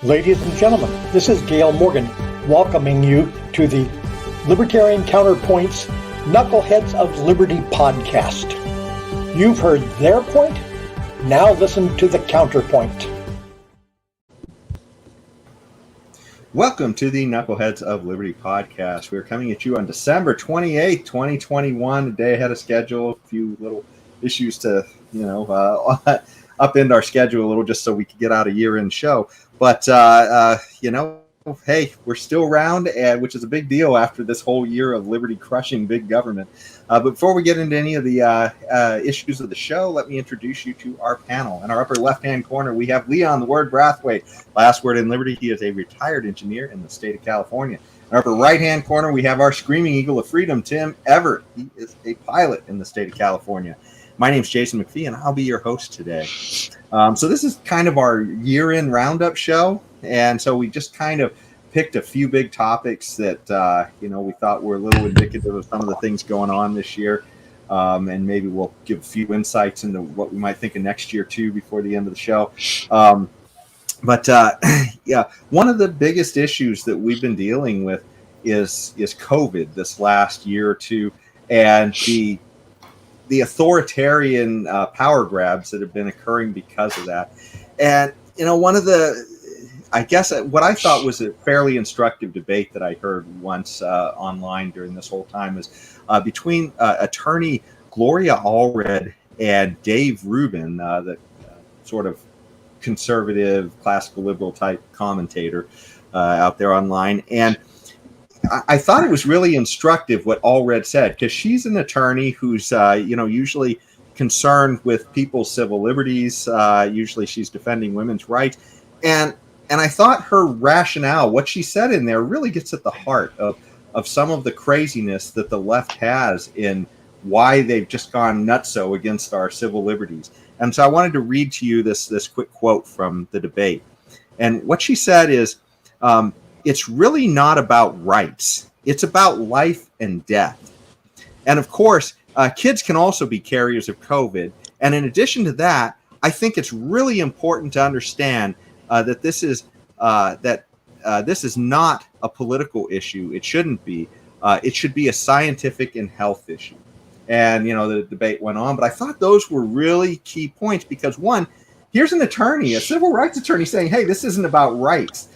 Ladies and gentlemen, this is Gail Morgan welcoming you to the Libertarian Counterpoint's Knuckleheads of Liberty podcast. You've heard their point, now listen to the counterpoint. Welcome to the Knuckleheads of Liberty podcast. We're coming at you on December 28th, 2021, a day ahead of schedule. A few little issues to, upend our schedule a little just so we could get out a year-end show. But, hey, we're still around, which is a big deal after this whole year of liberty crushing big government. But before we get into any of the issues of the show, let me introduce you to our panel. In our upper left-hand corner, we have Leon, the Word Brathwaite, last word in liberty. He is a retired engineer in the state of California. In our upper right-hand corner, we have our screaming eagle of freedom, Tim Everett. He is a pilot in the state of California. My name's Jason McPhee, and I'll be your host today. So this is kind of our year-end roundup show, and so we just kind of picked a few big topics that we thought were a little indicative of some of the things going on this year, and maybe we'll give a few insights into what we might think of next year too before the end of the show. But one of the biggest issues that we've been dealing with is COVID this last year or two, and the authoritarian power grabs that have been occurring because of that. And, one of what I thought was a fairly instructive debate that I heard once online during this whole time was between attorney Gloria Allred and Dave Rubin, the sort of conservative, classical liberal type commentator out there online. And I thought it was really instructive what Allred said, because she's an attorney who's, usually concerned with people's civil liberties. Usually she's defending women's rights. And I thought her rationale, what she said in there, really gets at the heart of some of the craziness that the left has in why they've just gone nutso against our civil liberties. And so I wanted to read to you this quick quote from the debate. And what she said is, it's really not about rights. It's about life and death. And of course, kids can also be carriers of COVID. And in addition to that, I think it's really important to understand that this is not a political issue. It shouldn't be. It should be a scientific and health issue. And, the debate went on. But I thought those were really key points because, one, here's an attorney, a civil rights attorney saying, hey, this isn't about rights.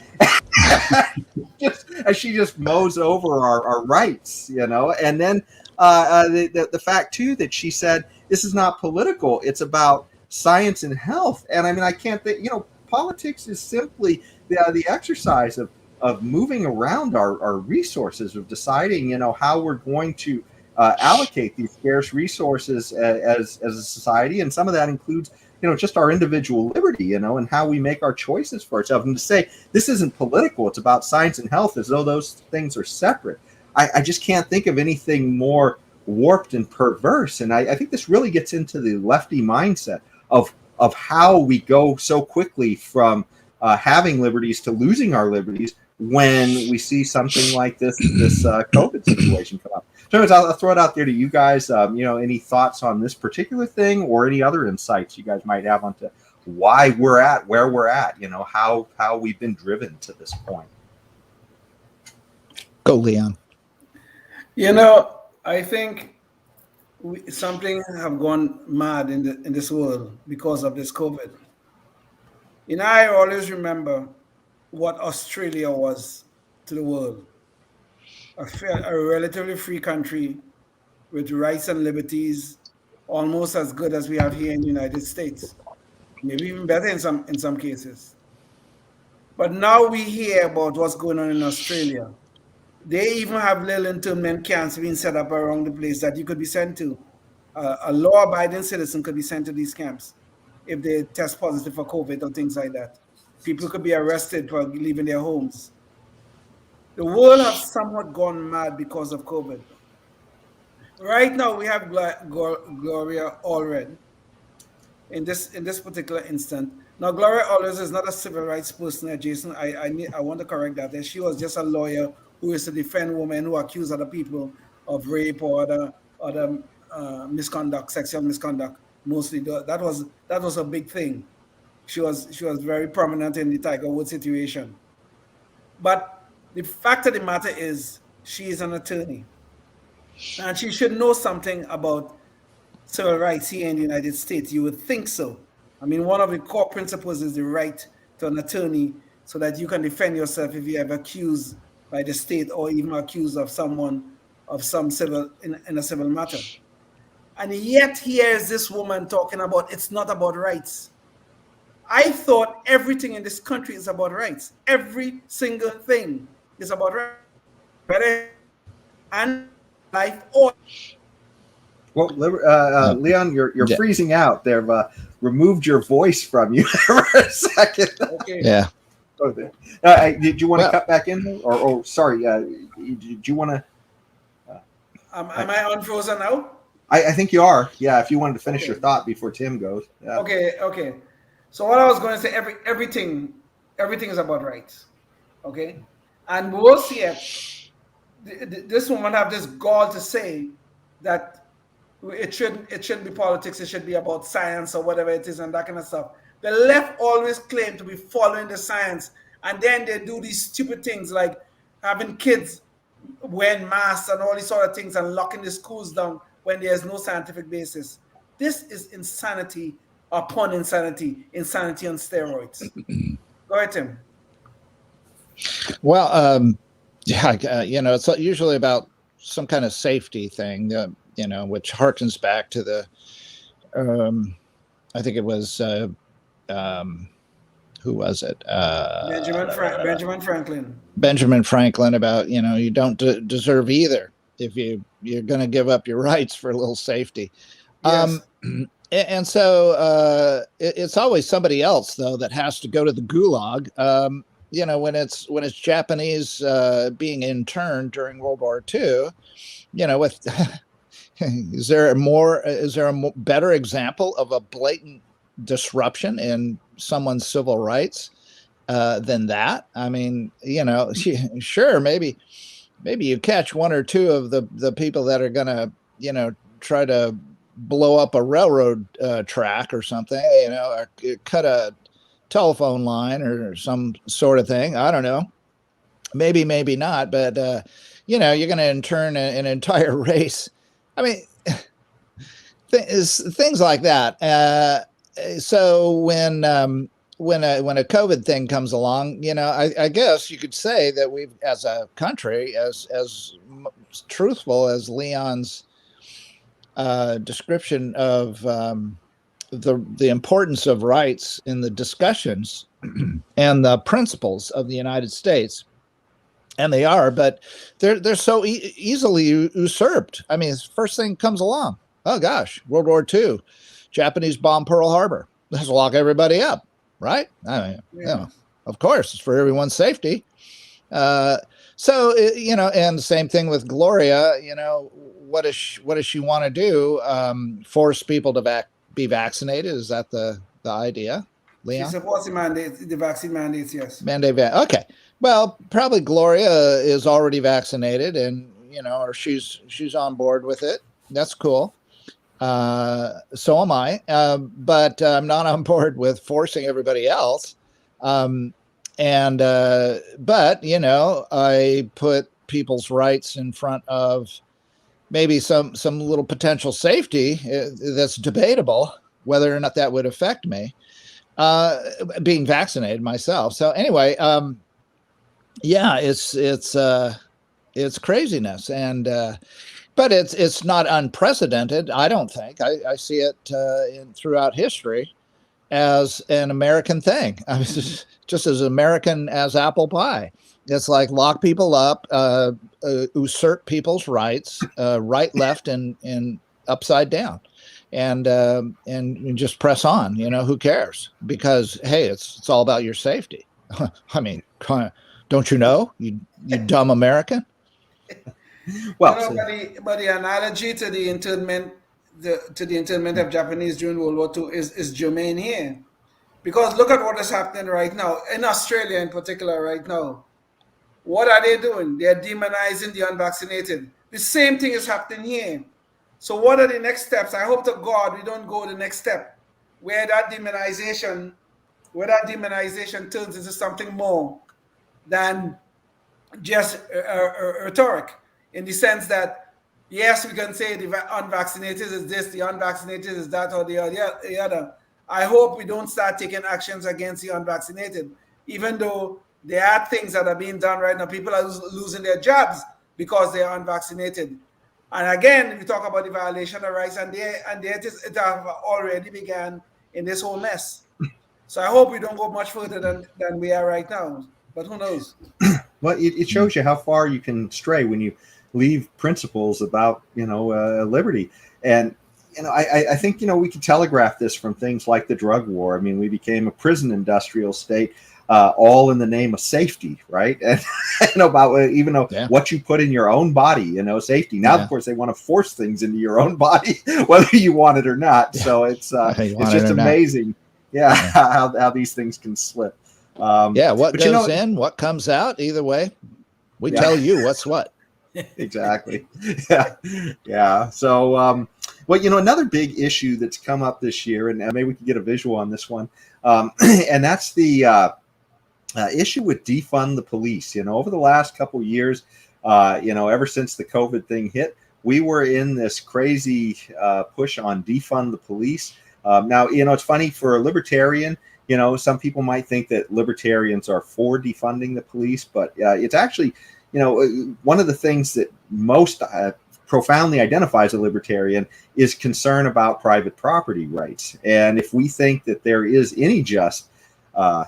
As she just mows over our rights, and then the fact too that she said this is not political, it's about science and health. And I mean, I can't think, politics is simply the exercise of moving around our resources, of deciding how we're going to allocate these scarce resources as a society, and some of that includes just our individual liberty, and how we make our choices for ourselves. And to say this isn't political, it's about science and health, as though those things are separate. I just can't think of anything more warped and perverse. And I think this really gets into the lefty mindset of how we go so quickly from having liberties to losing our liberties when we see something like this COVID situation come up. So anyways, I'll throw it out there to you guys. Any thoughts on this particular thing, or any other insights you guys might have onto why we're at where we're at? How we've been driven to this point. Go, Leon. I think something have gone mad in this world because of this COVID. I always remember what Australia was to the world. A relatively free country with rights and liberties almost as good as we have here in the United States, maybe even better in some cases. But now we hear about what's going on in Australia. They even have little internment camps being set up around the place that you could be sent to. A law-abiding citizen could be sent to these camps if they test positive for COVID or things like that. People could be arrested for leaving their homes. The world has somewhat gone mad because of COVID. Right now, we have Gloria Allred in this particular instant. Now, Gloria Allred is not a civil rights person, Jason. I want to correct that. She was just a lawyer who is to defend women who accuse other people of rape or other misconduct, sexual misconduct. Mostly, that was a big thing. She was very prominent in the Tiger Woods situation. But the fact of the matter is, she is an attorney, and she should know something about civil rights here in the United States. You would think so. I mean, one of the core principles is the right to an attorney so that you can defend yourself if you're ever accused by the state or even accused of someone of some civil in a civil matter. And yet here is this woman talking about it's not about rights. I thought everything in this country is about rights. Every single thing is about rights. Whether and life or Well, Leon, you're freezing out. They've removed your voice from you for a second. okay. Yeah. Oh, did you want to cut back in? Or sorry, did you want to? Am I unfrozen now? I think you are. Yeah, if you wanted to finish your thought before Tim goes. Yeah. Okay. So what I was going to say, everything is about rights. Okay, and we will see it. This woman have this gall to say that it shouldn't be politics. It should be about science or whatever it is and that kind of stuff. The left always claim to be following the science, and then they do these stupid things like having kids wearing masks and all these sort of things and locking the schools down when there's no scientific basis. This is insanity upon insanity on steroids. Go ahead, Tim. Well, it's usually about some kind of safety thing, which harkens back to the, I think it was, who was it? Benjamin Franklin. Benjamin Franklin about, you don't deserve either if you're going to give up your rights for a little safety. Yes. And so it's always somebody else, though, that has to go to the gulag. When it's Japanese being interned during World War II, with is there a better example of a blatant disruption in someone's civil rights than that? I mean, sure, maybe you catch one or two of the people that are gonna, try to blow up a railroad track or something, or cut a telephone line or some sort of thing. I don't know. Maybe not. But, you're going to intern an entire race. I mean, things like that. So when a COVID thing comes along, I guess you could say that we've, as a country, as truthful as Leon's description of the importance of rights in the discussions and the principles of the United States, and they are, but they're so easily usurped. I mean, first thing comes along, oh gosh, World War II, Japanese bomb Pearl Harbor, let's lock everybody up, right? I mean, of course, it's for everyone's safety. So and the same thing with Gloria. What does she want to do? Force people to be vaccinated? Is that the idea, Leon? She supports the vaccine mandates. Yes. Okay. Well, probably Gloria is already vaccinated, and or she's on board with it. That's cool. So am I. But I'm not on board with forcing everybody else. But I put people's rights in front of maybe some little potential safety that's debatable whether or not that would affect me being vaccinated myself. So anyway, it's craziness, and but it's not unprecedented. I don't think. I see it throughout history as an American thing. I mean, just as American as apple pie. It's like lock people up, usurp people's rights, right, left, and upside down, and just press on. Who cares? Because hey, it's all about your safety. I mean, don't you know, you dumb American? Well, but the analogy to the internment of Japanese during World War II is germane here, because look at what is happening right now in Australia, in particular, right now. What are they doing? They're demonizing the unvaccinated. The same thing is happening here. So what are the next steps? I hope to God we don't go the next step where that demonization where that demonization turns into something more than just rhetoric, in the sense that, yes, we can say the unvaccinated is this, the unvaccinated is that, or the other. I hope we don't start taking actions against the unvaccinated, even though there are things that are being done right now. People are losing their jobs because they are unvaccinated. And again, we talk about the violation of rights, and it have already began in this whole mess. So I hope we don't go much further than we are right now. But who knows? Well, it shows you how far you can stray when you leave principles about, liberty. And, I think, we could telegraph this from things like the drug war. I mean, we became a prison industrial state, all in the name of safety, right? And about even though what you put in your own body, safety. Now, of course, they want to force things into your own body, whether you want it or not. So it's just amazing, how these things can slip. What goes in, what comes out, either way, we tell you what's what. Exactly. Yeah. So, another big issue that's come up this year, and maybe we can get a visual on this one, and that's the issue with defund the police. Over the last couple of years, ever since the COVID thing hit, we were in this crazy push on defund the police. Now, it's funny for a libertarian. Some people might think that libertarians are for defunding the police, but it's actually, one of the things that most profoundly identifies a libertarian is concern about private property rights. And if we think that there is any just, a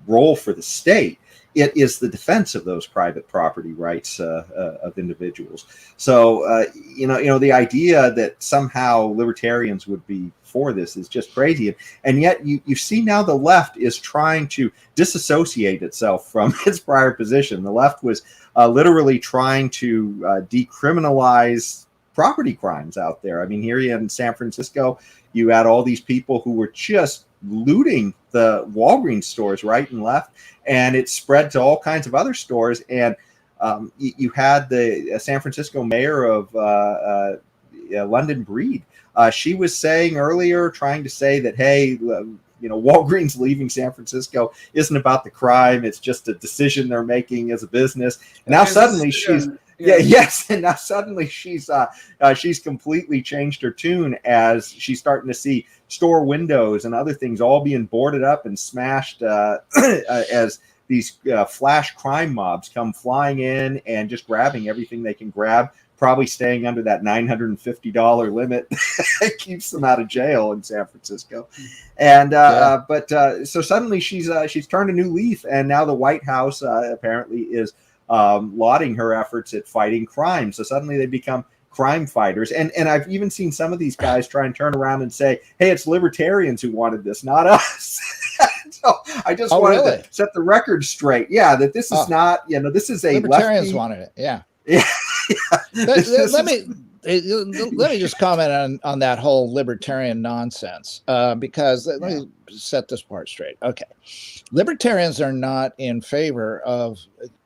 role for the state, it is the defense of those private property rights of individuals. So, the idea that somehow libertarians would be for this is just crazy. And yet you see now the left is trying to disassociate itself from its prior position. The left was literally trying to decriminalize property crimes out there. I mean, here in San Francisco, you had all these people who were just looting the Walgreens stores right and left, and it spread to all kinds of other stores. And you had the San Francisco mayor of London Breed. She was saying earlier, trying to say that, hey, Walgreens leaving San Francisco isn't about the crime. It's just a decision they're making as a business. And now suddenly she's and now suddenly she's completely changed her tune as she's starting to see store windows and other things all being boarded up and smashed as these flash crime mobs come flying in and just grabbing everything they can grab, probably staying under that $950 limit that keeps them out of jail in San Francisco. And so suddenly she's turned a new leaf, and now the White House apparently is lauding her efforts at fighting crime. So suddenly they become crime fighters. And I've even seen some of these guys try and turn around and say, hey, it's libertarians who wanted this, not us. So I just wanted to set the record straight. Yeah, that this is not, this is a libertarians lefty. Wanted it. Yeah. Let me just comment on that whole libertarian nonsense, because let me set this part straight. Okay. Libertarians are not in favor of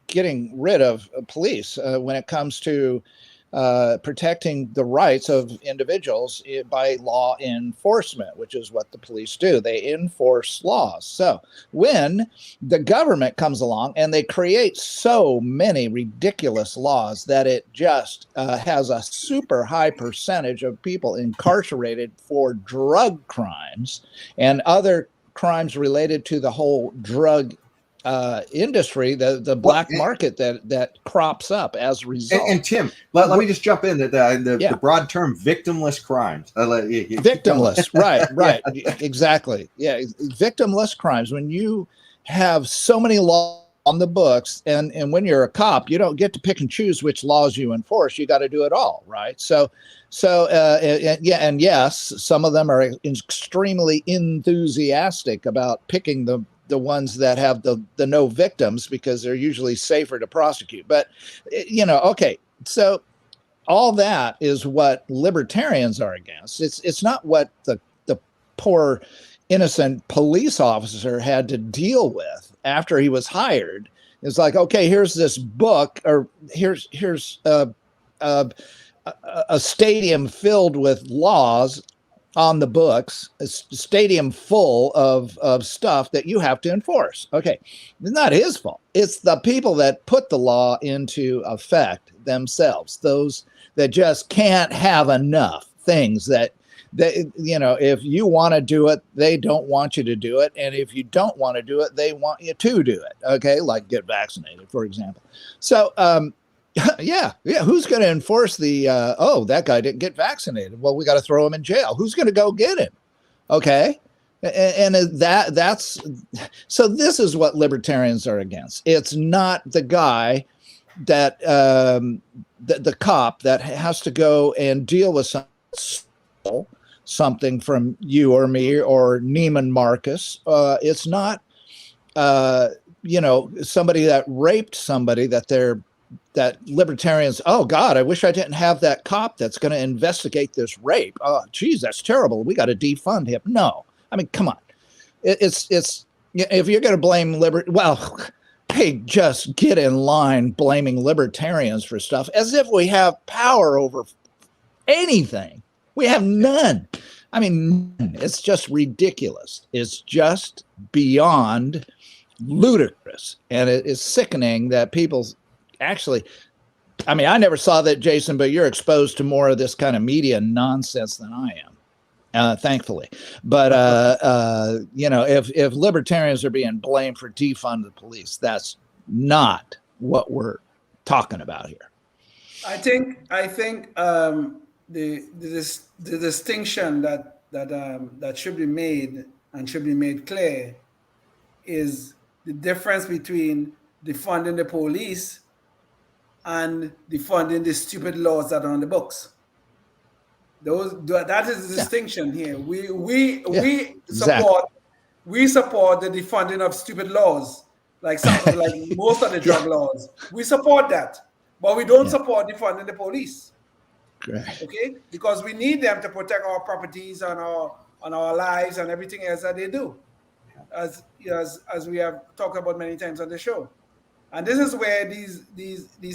getting rid of police when it comes to protecting the rights of individuals by law enforcement, which is what the police do. They enforce laws. So when the government comes along and they create so many ridiculous laws that it just has a super high percentage of people incarcerated for drug crimes and other crimes related to the whole drug industry, the black market that crops up as a result. And Tim, let me just jump in. The broad term victimless crimes. Victimless, right, exactly. Yeah, victimless crimes. When you have so many laws on the books, and when you're a cop, you don't get to pick and choose which laws you enforce. You got to do it all, right? So yes, some of them are extremely enthusiastic about picking the ones that have the no victims because they're usually safer to prosecute. But, okay, so all that is what libertarians are against. It's not what the poor innocent police officer had to deal with after he was hired. It's like, okay, here's this book, or here's a stadium filled with laws on the books, a stadium full of stuff that you have to enforce. Okay, it's not his fault. It's the people that put the law into effect themselves, those that just can't have enough things that if you want to do it, they don't want you to do it. And if you don't want to do it, they want you to do it. Okay, like get vaccinated, for example. So, yeah. Who's going to enforce the, that guy didn't get vaccinated? Well, we got to throw him in jail. Who's going to go get him? Okay. And that's, so this is what libertarians are against. It's not the guy that, the cop that has to go and deal with something from you or me or Neiman Marcus. It's not, somebody that raped somebody that libertarians, oh God, I wish I didn't have that cop that's going to investigate this rape. Oh, geez, that's terrible. We got to defund him. No, I mean, come on. It's if you're going to blame hey, just get in line blaming libertarians for stuff as if we have power over anything. We have none. I mean, it's just ridiculous. It's just beyond ludicrous. And it is sickening that people actually, I mean, I never saw that, Jason, but you're exposed to more of this kind of media nonsense than I am, thankfully. But, if libertarians are being blamed for defund the police, that's not what we're talking about here. I think the distinction that should be made and should be made clear is the difference between defunding the police and defunding the stupid laws that are on the books. That is the distinction here. We support the defunding of stupid laws, like most of the drug laws. We support that, but we don't support defunding the police. Okay, because we need them to protect our properties and our lives and everything else that they do, as we have talked about many times on the show. And this is where these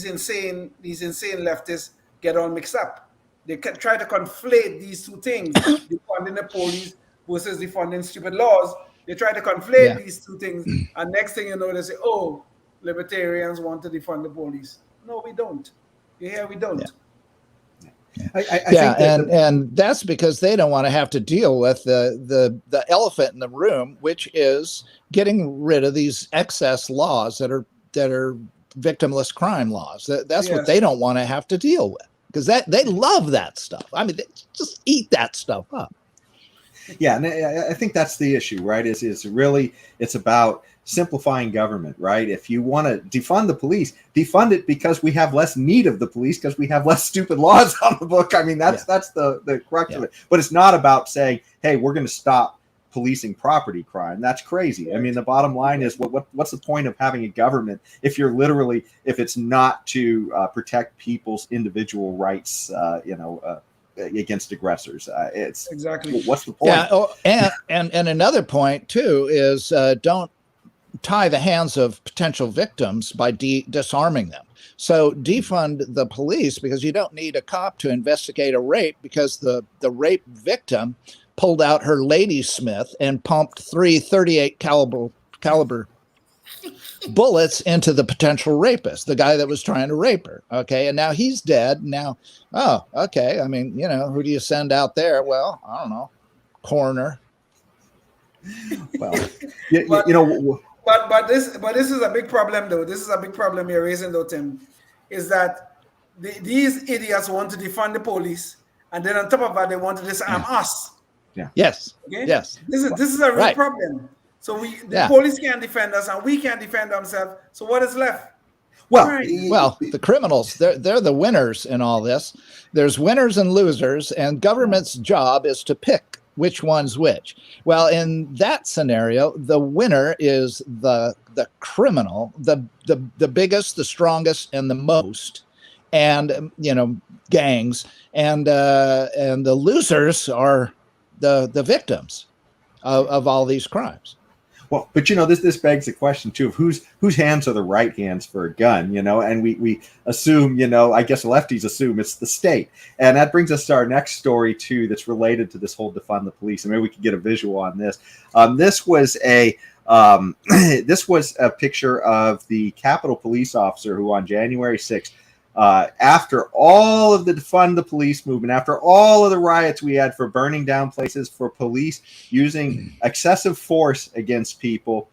insane leftists get all mixed up. They try to conflate these two things: defunding the police versus defunding stupid laws. They try to conflate these two things, and next thing you know, they say, "Oh, libertarians want to defund the police." No, we don't. Yeah, we don't. Yeah. And that's because they don't want to have to deal with the elephant in the room, which is getting rid of these excess laws that are victimless crime laws. That's what they don't want to have to deal with, because they love that stuff. I mean, they just eat that stuff up. Yeah, and I think that's the issue, right? It's about simplifying government, right? If you want to defund the police, defund it because we have less need of the police, because we have less stupid laws on the book. I mean, that's the crux of it. But it's not about saying, hey, we're going to stop policing property crime. That's crazy. I mean, the bottom line is what's the point of having a government if it's not to protect people's individual rights, against aggressors? It's exactly what's the point? Yeah, and another point too is don't tie the hands of potential victims by disarming them. So defund the police, because you don't need a cop to investigate a rape, because the rape victim pulled out her Ladysmith and pumped 3 38 caliber bullets into the potential rapist, the guy that was trying to rape her. Okay. And now he's dead. Now, oh, okay. I mean, who do you send out there? Well, I don't know. Coroner. Well, But this is a big problem, though. This is a big problem you're raising, though, Tim, is that these idiots want to defund the police, and then on top of that, they want to disarm us. Yeah. Yes. Okay? Yes. This is a real problem. So the police can't defend us, and we can't defend ourselves. So what is left? Well, the criminals, they're the winners in all this. There's winners and losers, and government's job is to pick which one's which. Well, in that scenario, the winner is the criminal, the biggest, the strongest, and the most, and gangs, and the losers are the victims of all these crimes. Well, but this begs the question too of whose hands are the right hands for a gun, and we assume, I guess lefties assume it's the state. And that brings us to our next story too, that's related to this whole defund the police. And maybe we could get a visual on this. This was a picture of the Capitol police officer who on January 6th, after all of the defund the police movement, after all of the riots we had for burning down places, for police using excessive force against people,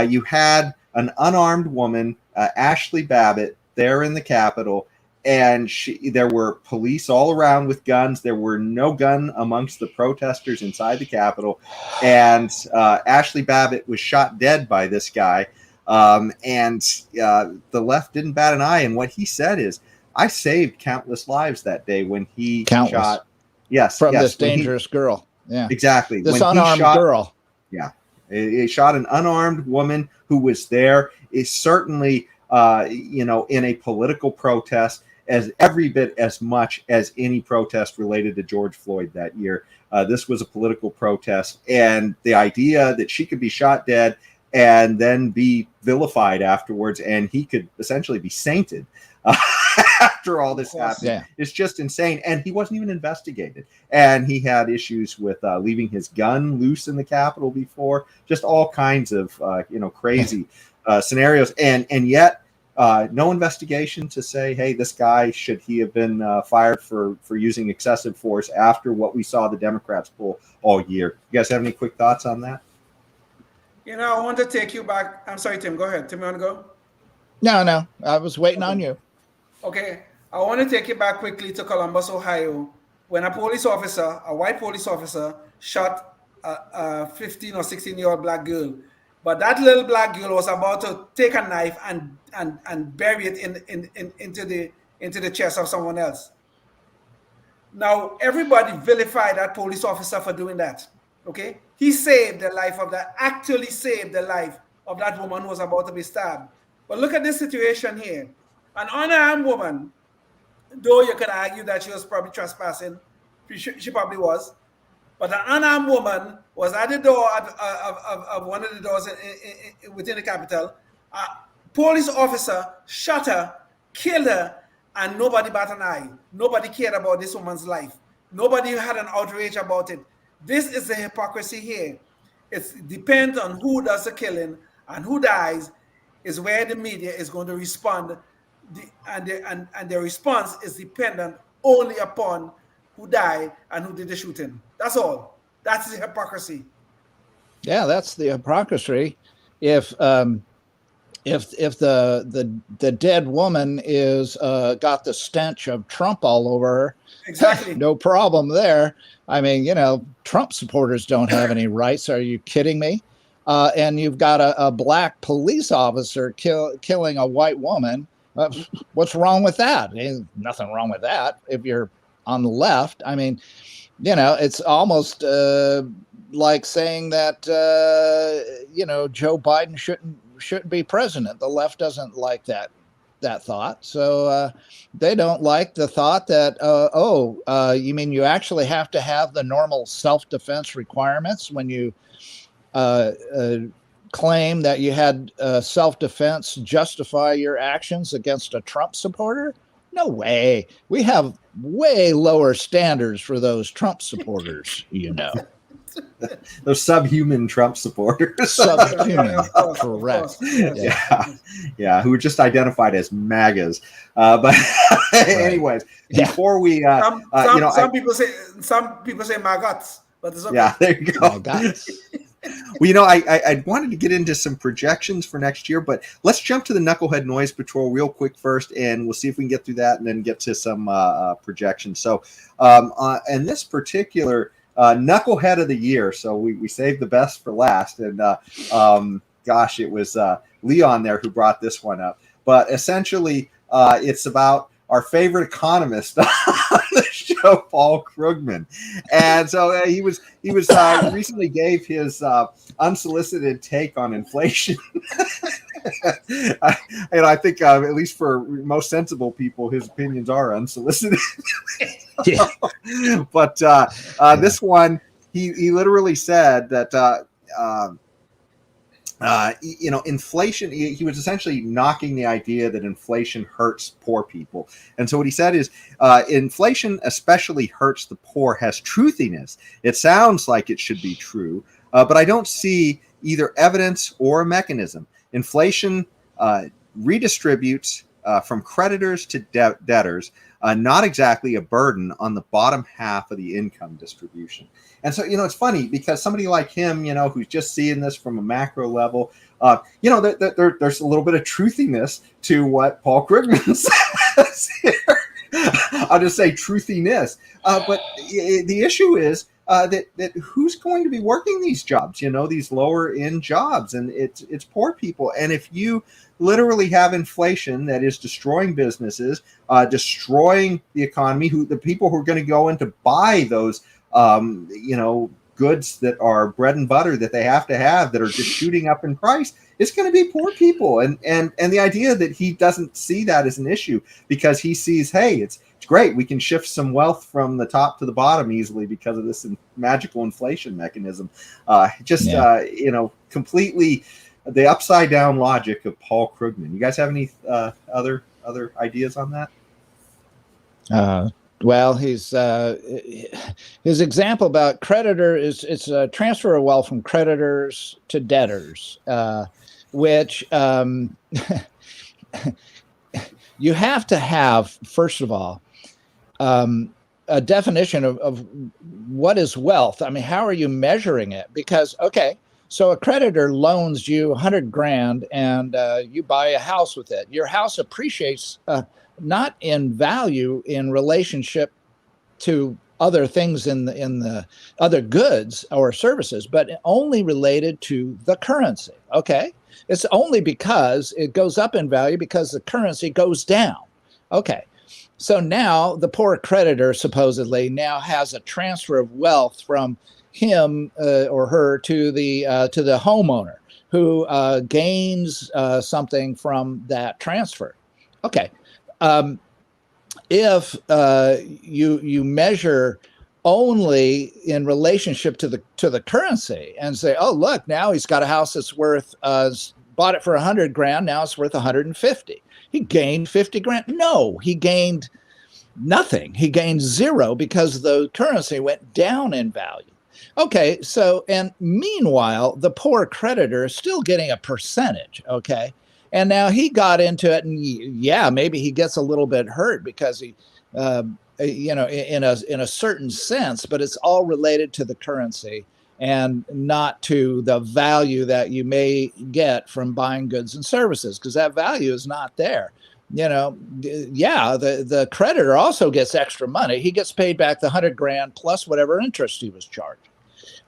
you had an unarmed woman, Ashley Babbitt, there in the Capitol, and there were police all around with guns. There were no gun amongst the protesters inside the Capitol, and Ashley Babbitt was shot dead by this guy. And the left didn't bat an eye. And what he said is, I saved countless lives that day when he shot. Yes. From this dangerous girl. Yeah. Exactly. This unarmed girl. Yeah. He shot an unarmed woman who was there. Is certainly, in a political protest as every bit as much as any protest related to George Floyd that year. This was a political protest. And the idea that she could be shot dead and then be vilified afterwards, and he could essentially be sainted after all this happened. Yeah. It's just insane. And he wasn't even investigated. And he had issues with leaving his gun loose in the Capitol before, just all kinds of crazy scenarios. And yet no investigation to say, hey, this guy, should he have been fired for using excessive force after what we saw the Democrats pull all year. You guys have any quick thoughts on that? I want to take you back. I'm sorry, Tim. Go ahead. Tim, you want to go? No. I was waiting on you. Okay. I want to take you back quickly to Columbus, Ohio, when a white police officer, shot a 15 or 16-year-old black girl. But that little black girl was about to take a knife and bury it into the chest of someone else. Now, everybody vilified that police officer for doing that. Okay, he saved the life of actually saved the life of that woman who was about to be stabbed. But look at this situation here. An unarmed woman, though you could argue that she was probably trespassing, she probably was, but an unarmed woman was at the door of one of the doors within the Capitol. A police officer shot her, killed her, and nobody bat an eye. Nobody cared about this woman's life. Nobody had an outrage about it. This is the hypocrisy here. It depends on who does the killing and who dies is where the media is going to respond. And the response is dependent only upon who died and who did the shooting. That's all. That's the hypocrisy. Yeah, that's the hypocrisy. If the dead woman is got the stench of Trump all over her, exactly, no problem there. I mean, Trump supporters don't have any rights. Are you kidding me? And you've got a black police officer killing a white woman. What's wrong with that? There's nothing wrong with that if you're on the left. I mean, it's almost like saying that Joe Biden shouldn't be president. The left doesn't like that thought. So they don't like the thought that, you mean you actually have to have the normal self-defense requirements when you claim that you had self-defense justify your actions against a Trump supporter? No way. We have way lower standards for those Trump supporters, Those subhuman Trump supporters. Subhuman, correct. Yeah, who were just identified as MAGAs. But anyways, before we, some people say maggots, but it's okay. Yeah, there you go. Well, I wanted to get into some projections for next year, but let's jump to the Knucklehead Noise Patrol real quick first, and we'll see if we can get through that and then get to some projections. So, in this particular Knucklehead of the year, so we saved the best for last, and it was Leon there who brought this one up. But essentially, it's about our favorite economist on the show, Paul Krugman. And so he recently gave his unsolicited take on inflation. And I think at least for most sensible people, his opinions are unsolicited. But this one, he literally said that inflation, he was essentially knocking the idea that inflation hurts poor people. And so what he said is, inflation especially hurts the poor has truthiness. It sounds like it should be true, but I don't see either evidence or a mechanism. Inflation redistributes from creditors to debtors, not exactly a burden on the bottom half of the income distribution. And so, it's funny because somebody like him, who's just seeing this from a macro level, there's a little bit of truthiness to what Paul Krugman says here. I'll just say truthiness. But the issue is that who's going to be working these jobs, these lower end jobs, and it's poor people. And if you literally have inflation that is destroying businesses, destroying the economy, the people who are going to go in to buy those, goods that are bread and butter that they have to have that are just shooting up in price, it's going to be poor people. And the idea that he doesn't see that as an issue because he sees, hey, it's great. We can shift some wealth from the top to the bottom easily because of this magical inflation mechanism. Completely the upside down logic of Paul Krugman. You guys have any other ideas on that? Well, his example about creditor it's a transfer of wealth from creditors to debtors, which you have to have, first of all, a definition of what is wealth. I mean, how are you measuring it? Because, okay, so a creditor loans you $100,000 and you buy a house with it. Your house appreciates not in value in relationship to other things in the other goods or services, but only related to the currency. Okay, it's only because it goes up in value because the currency goes down. Okay, so now the poor creditor supposedly now has a transfer of wealth from him or her to the homeowner who gains something from that transfer. Okay. If you measure only in relationship to the currency and say, oh, look, now he's got a house that's worth bought it for $100,000, now it's worth 150. He gained 50 grand. No, he gained nothing. He gained zero because the currency went down in value. Okay, so and meanwhile, the poor creditor is still getting a percentage. Okay. And now he got into it, and yeah, maybe he gets a little bit hurt because he, in a certain sense, but it's all related to the currency and not to the value that you may get from buying goods and services, because that value is not there. The creditor also gets extra money. He gets paid back the $100,000 plus whatever interest he was charged.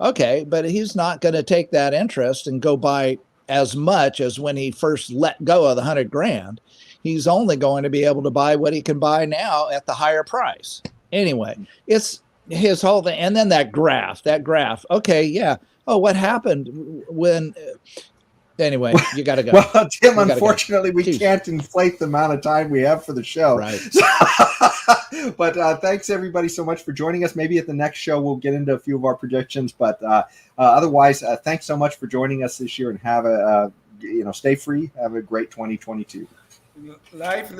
Okay, but he's not going to take that interest and go buy as much as when he first let go of the $100,000. He's only going to be able to buy what he can buy now at the higher price. Anyway, it's his whole thing. And then that graph. Okay, yeah. Oh, what happened when? Anyway, you got to go. Well, Tim, unfortunately, we can't inflate the amount of time we have for the show. Right. But thanks, everybody, so much for joining us. Maybe at the next show, we'll get into a few of our predictions. But otherwise, thanks so much for joining us this year, and have stay free. Have a great 2022. Life,